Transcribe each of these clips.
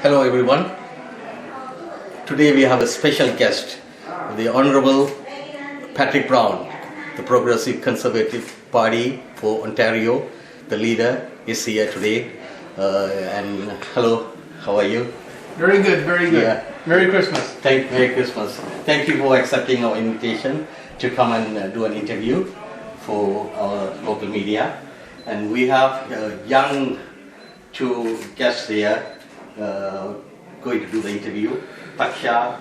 Hello everyone. Today we have a special guest, the Honorable Patrick Brown, the Progressive Conservative Party for Ontario. The leader is here today. And hello, how are you? Very good, very good. Yeah. Merry Christmas. Merry Christmas. Thank you for accepting our invitation to come and do an interview for our local media. And we have young two guests here going to do the interview. Taksha,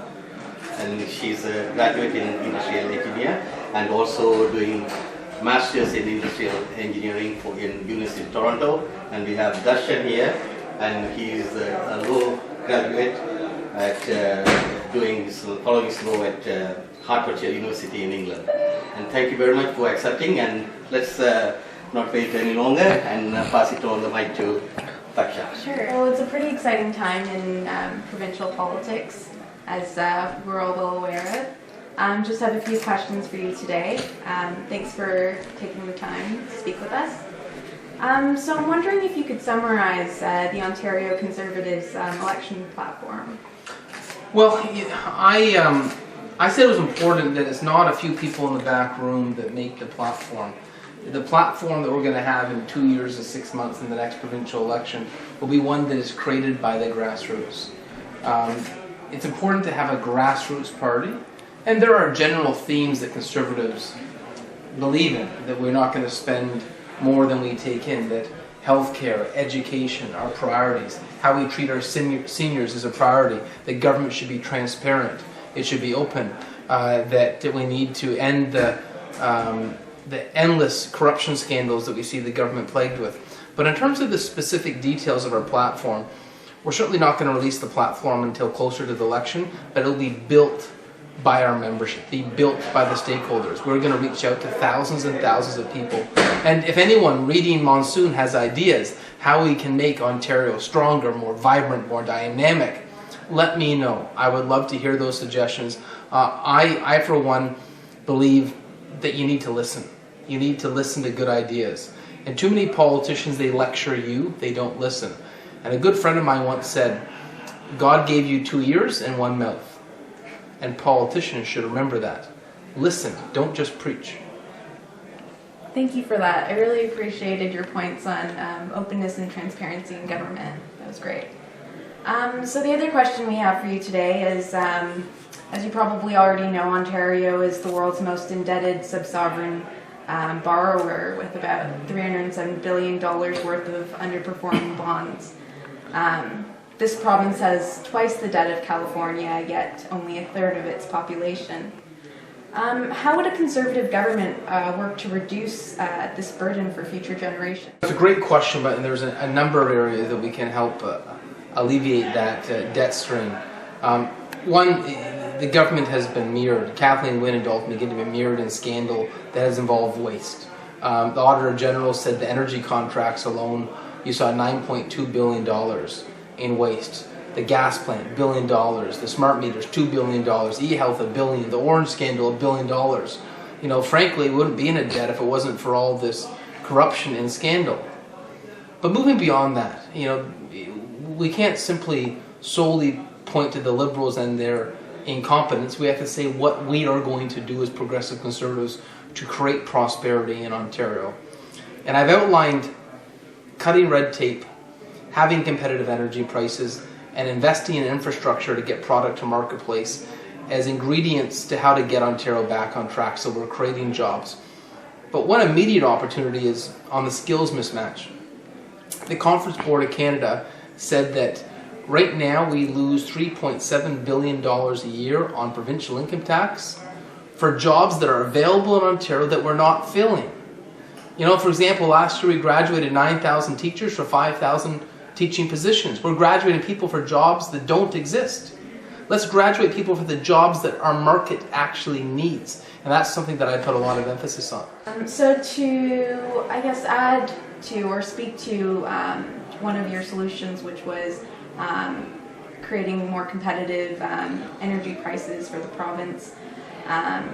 and she's a graduate in industrial engineer and also doing masters in industrial engineering in University of Toronto. And we have Darshan here, and he's a law graduate at following his law at Hertfordshire University in England. And thank you very much for accepting, and let's not wait any longer and pass it on the mic to Taksha. Sure. Well, it's a pretty exciting time in provincial politics, as we're all well aware of. Just have a few questions for you today. Thanks for taking the time to speak with us. So I'm wondering if you could summarize the Ontario Conservatives' election platform. Well, I said it was important that it's not a few people in the back room that make the platform. The platform that we're going to have in 2 years or 6 months in the next provincial election will be one that is created by the grassroots. It's important to have a grassroots party, and there are general themes that Conservatives believe in, that we're not going to spend more than we take in, that healthcare, education are priorities, how we treat our seniors is a priority, that government should be transparent, it should be open, that we need to end the endless corruption scandals that we see the government plagued with. But in terms of the specific details of our platform, we're certainly not going to release the platform until closer to the election, but it'll be built by our membership, be built by the stakeholders. We're going to reach out to thousands and thousands of people. And if anyone reading Monsoon has ideas how we can make Ontario stronger, more vibrant, more dynamic, let me know. I would love to hear those suggestions. I for one, believe that you need to listen. You need to listen to good ideas. And too many politicians, they lecture you, they don't listen. And a good friend of mine once said, God gave you 2 ears and 1 mouth. And politicians should remember that. Listen, don't just preach. Thank you for that. I really appreciated your points on openness and transparency in government. That was great. So the other question we have for you today is, as you probably already know, Ontario is the world's most indebted sub-sovereign borrower with about $307 billion worth of underperforming bonds. This province has twice the debt of California, yet only a third of its population. How would a Conservative government work to reduce this burden for future generations? It's a great question, but there's a number of areas that we can help alleviate that debt strain. One, the government has been mirrored. Kathleen Wynne and Dalton McGuinty have been mirrored in scandal that has involved waste. The Auditor General said the energy contracts alone, you saw $9.2 billion in waste. The gas plant, $1 billion. The smart meters, $2 billion. E-health, $1 billion. The orange scandal, $1 billion. You know, frankly, we wouldn't be in a debt if it wasn't for all this corruption and scandal. But moving beyond that, you know, we can't simply solely point to the Liberals and their incompetence. We have to say what we are going to do as Progressive Conservatives to create prosperity in Ontario. And I've outlined cutting red tape, having competitive energy prices, and investing in infrastructure to get product to marketplace as ingredients to how to get Ontario back on track, so we're creating jobs. But one immediate opportunity is on the skills mismatch. The Conference Board of Canada said that right now we lose $3.7 billion a year on provincial income tax for jobs that are available in Ontario that we're not filling. You know, for example, last year we graduated 9,000 teachers for 5,000 teaching positions. We're graduating people for jobs that don't exist. Let's graduate people for the jobs that our market actually needs. And that's something that I put a lot of emphasis on. So to, I guess, add to or speak to one of your solutions, which was creating more competitive energy prices for the province, I'd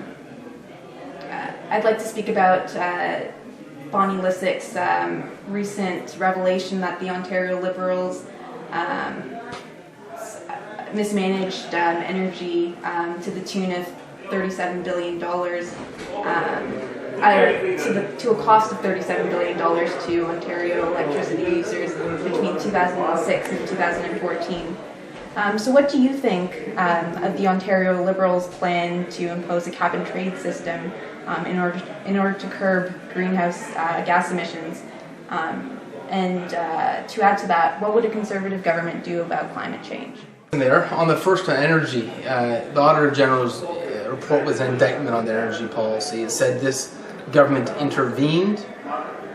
like to speak about Bonnie Lysyc's recent revelation that the Ontario Liberals mismanaged energy to the tune of $37 billion, to a cost of $37 billion to Ontario electricity users between 2006 and 2014. So what do you think of the Ontario Liberals' plan to impose a cap-and-trade system in order to curb greenhouse gas emissions? And to add to that, what would a Conservative government do about climate change? There, on the first on energy, the Auditor General's report was an indictment on their energy policy. It said this government intervened,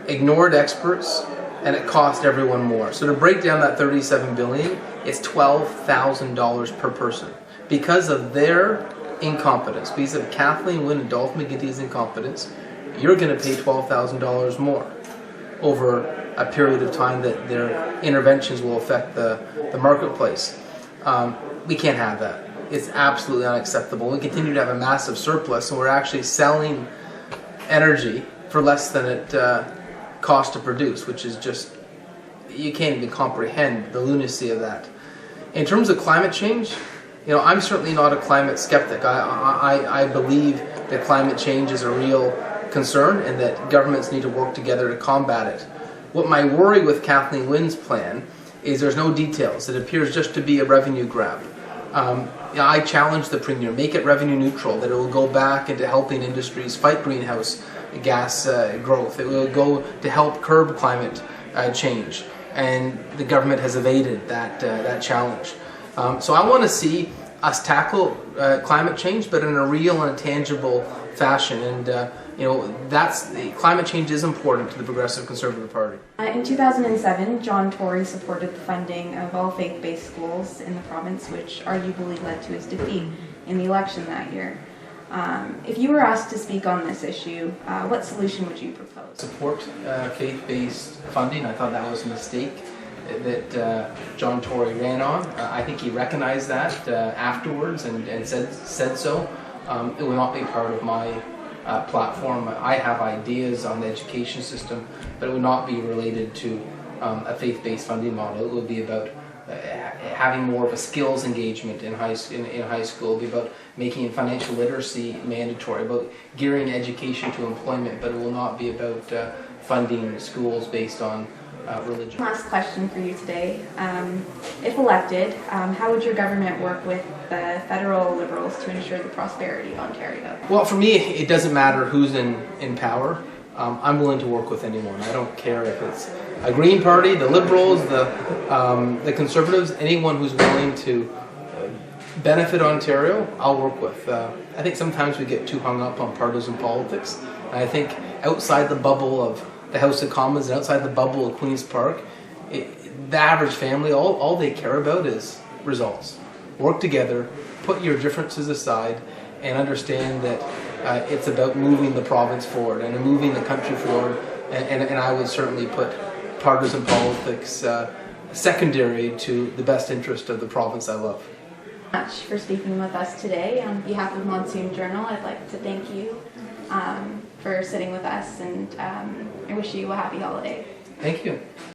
ignored experts, and it cost everyone more. So to break down that $37 billion, it's $12,000 per person. Because of their incompetence, because of Kathleen Wynne and Dolph McGuinty's incompetence, you're going to pay $12,000 more over a period of time that their interventions will affect the marketplace. We can't have that. It's absolutely unacceptable. We continue to have a massive surplus, and we're actually selling energy for less than it costs to produce, which is just, you can't even comprehend the lunacy of that. In terms of climate change, I'm certainly not a climate skeptic. I believe that climate change is a real concern and that governments need to work together to combat it. What my worry with Kathleen Wynne's plan is there's no details. It appears just to be a revenue grab. I challenge the Premier, make it revenue neutral, that it will go back into helping industries fight greenhouse gas growth. It will go to help curb climate change, and the government has evaded that challenge. So I want to see us tackle climate change, but in a real and tangible fashion. And climate change is important to the Progressive Conservative Party. In 2007, John Tory supported the funding of all faith-based schools in the province, which arguably led to his defeat in the election that year. If you were asked to speak on this issue, what solution would you propose? Support faith-based funding. I thought that was a mistake that John Tory ran on. I think he recognized that afterwards and said so. It will not be part of my platform. I have ideas on the education system, but it would not be related to a faith-based funding model. It would be about having more of a skills engagement in high school. It would be about making financial literacy mandatory, about gearing education to employment, but it will not be about funding schools based on religion. Last question for you today. If elected, how would your government work with the federal Liberals to ensure the prosperity of Ontario? Well, for me, it doesn't matter who's in power. I'm willing to work with anyone. I don't care if it's a Green Party, the Liberals, the Conservatives, anyone who's willing to benefit Ontario, I'll work with. I think sometimes we get too hung up on partisan politics. And I think outside the bubble of the House of Commons and outside the bubble of Queen's Park, the average family, all they care about is results. Work together, put your differences aside, and understand that it's about moving the province forward and moving the country forward. And I would certainly put partisan politics secondary to the best interest of the province I love. Much for speaking with us today. On behalf of Monsoon Journal, I'd like to thank you for sitting with us, and I wish you a happy holiday. Thank you.